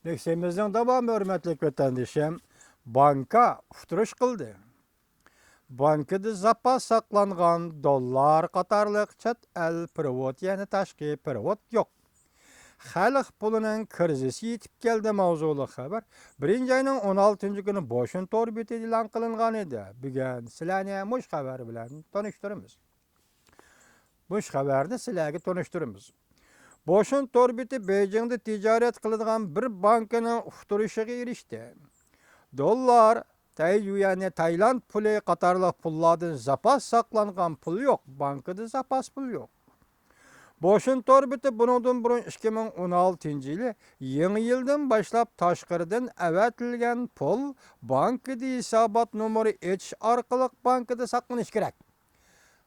Leksemizden devam hürmetlik vatandaşım. Banka uftırış kıldı. Bankada zapas saklangan dollar qatarlıq chet el provod yani tashqi provod yo'q. Xalq pulining krizisi yetib keldi mavzuli xabar 1-oyning 16-kuni Washington orbiti e'lon qilingan edi. Bugun sizlarni mush xabar bilan tanishtiramiz. Mush xabarni sizlarga tanishtiramiz. Washington orbiti Beijingda tijorat qiladigan bir bankining uftirishiga erishdi. Dollar yani Tayland puli qatarlıq pullardan zapas saqlangan pul yo'q. Bankada zapas pul yo'q. Washington orbiti bundan burun 2016-yili yangi yildan boshlab tashqaridan avatilgan pul bankada hisobot nomeri etish orqali bankada saqlanish kerak.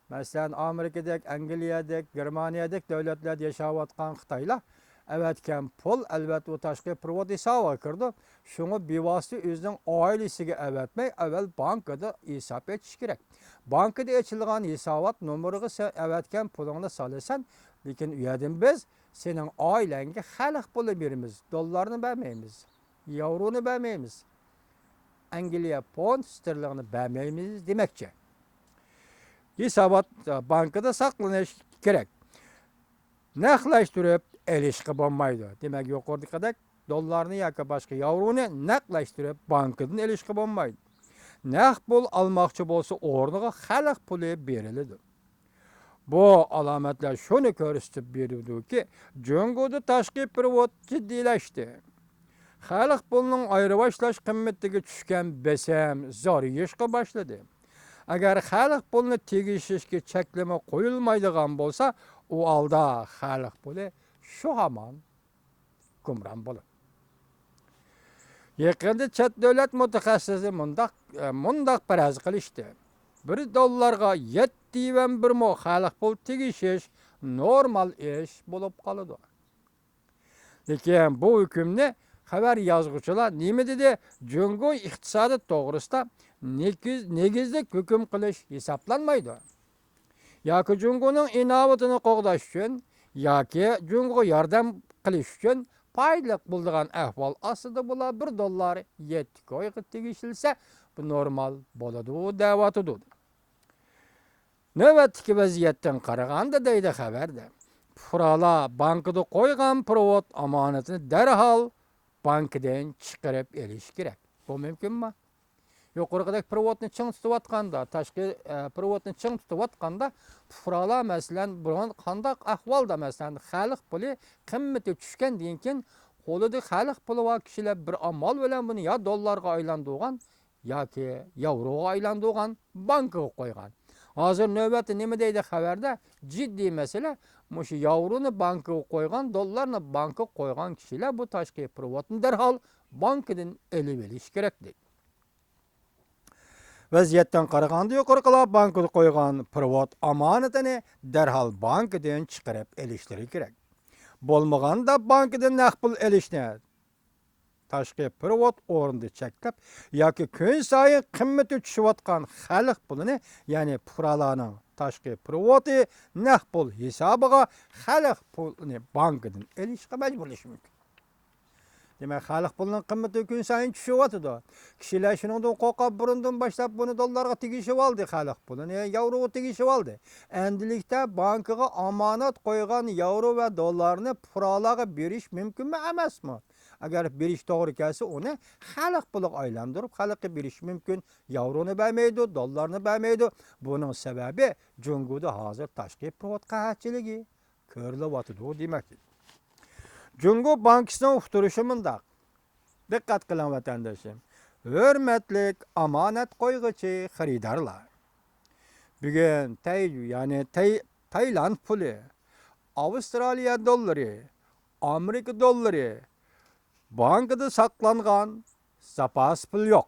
Masalan, Amerikadek, Angliyadek, Germaniyadek davlatlarda yashayotgan Xitoylar avatgan pul albatta u tashqi provod hisobiga kirdi. Shuni bevosita o'zining oilasiga avatmay, avval bankada hisob etish kerak. Bankada ochilgan hisobot nomeriga sen avatgan pulingni solasan, lekin u yerdan biz sening oilangga xalq puli beramiz, dollarni bermaymiz, yevroni bermaymiz, Angliya pond sterlingni bermaymiz demakchi. Hisobot bankada saqlanish kerak. Naqlashtirib elishga bo'lmaydi. Demak, yuqoridagidek dollarni yoki boshqa yevroni naqlashtirib bankadan elishga bo'lmaydi. Naq pul almoqchi bo'lsa o'rniga xalq puli beriladi. Bu alomatlar shuni ko'rsatib beruvdiki, Jungoda tashqi provod jiddiylashdi. Xalq pulining ayrivashlash qimmatiga tushgan besam zoriyishga boshladi. Agar xalq pulini tegishishga cheklama qo'yilmaydigan bo'lsa, u holda xalq puli shu hamon hukmron bo'ladi. Yaqinda chet davlat mutaxassisi mundaq faraz qilishdi. 1 dollarga 7,1 mo xalq pul tegishish normal ish bo'lib qoladi. Lekin bu hukmni xabar yozuvchilar nima dedi? Jungo iqtisodiyot to'g'risida negizlik hukm qilish hisoblanmaydi. Yoki Jungoning inovatini qo'g'dash uchun yoki Jungo yordam qilish uchun foydali bo'lgan ahvol aslida bular 1 dollar 7 ko'yga tegishilsa, bu normal bo'ladi da'vatidir. Navbatdagi vaziyatdan qaraganda deydi xabarda, fuqarolar bankada qo'ygan provod omonatini darhol bankdan chiqarib olish kerak. Bu mumkinmi? Yuqoridagi provodni ching tutayotganda, tashqi provodni ching tutayotganda, fuqarolar masalan, biron qanday ahvolda masalan, xalq puli qimmati tushgandan keyin qo'lida xalq puli va kishilar bir amal bilan buni ya dollarga aylantirgan yoki yevroga aylantirgan bankga qo'ygan. Hozir navbatda nima deydi xabarda? Jiddiy masala, mushu yevroni bankga qo'ygan, dollarni bankga qo'ygan kishilar bu tashqi provodni darhol bankdan olib olish kerak deydi. Vaziyatdan qaraganda yuqoriqilab bankga qo'ygan provod omonatini darhol bankdan chiqarib olishlari kerak. Bo'lmaganda bankdan naqd pul olishni tashqi provod o'rnida cheklab yoki kun sayin qimmati tushayotgan xalq pulini, ya'ni fuqarolarning tashqi provodi naqd pul hisobiga xalq pulini bankdan olishga majburlash mumkin. Demak, xalq pulining qimmati kun sayin tushyapti. Kishilar shuningdan qo'rqib burundan boshlab buni dollarga tegishib oldi, xalq pulini yevroga tegishib oldi. Endilikda bankiga omonat qo'ygan yevro va dollarni fuqarolarga berish mumkinmi emasmi? Agar berish to'g'ri kelsa, uni xalq puliga aylantirib xalqqa berish mumkin. Yevroni bermaydi, dollarni bermaydi. Buning sababi Jungoda hozir tashqi provod qahatchiligi ko'rilyapti demak. Jungo bankisining uftirishi mundaq. Diqqat qiling vatandoshim. Hurmatli omonat qo'yg'ichi xaridorlar. Bugun ya'ni Tayland puli, Avstraliya dollari, Amerika dollari bankada saqlangan zapas pul yo'q.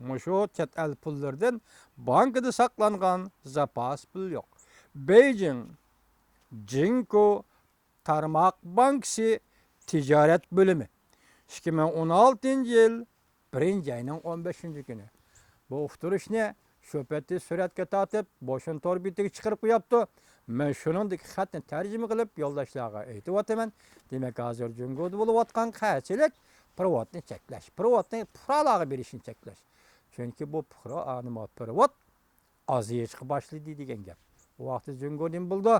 Mushu chet el pullardan bankada saqlangan zapas pul yo'q. Beijing Jinko Tarmoq bankisi tijorat bo'limi 2016-yil 1-oyning 15-kuni bu uqtirishni Şöpetni suratga tortib, boşun tor betiga chiqarib qo'yapti. Men shuningdek xatni tarjima qilib yo'ldoshlarga aytib o'taman. Demak, hozir Jungoda bo'lib o'tgan qaychilik privatni cheklash, privatni fuqarolarga berishni cheklash. Chunki bu fuqaro anima privat aziyishga boshlaydi degan gap. Bu vaqtda Jungodan bo'ldi.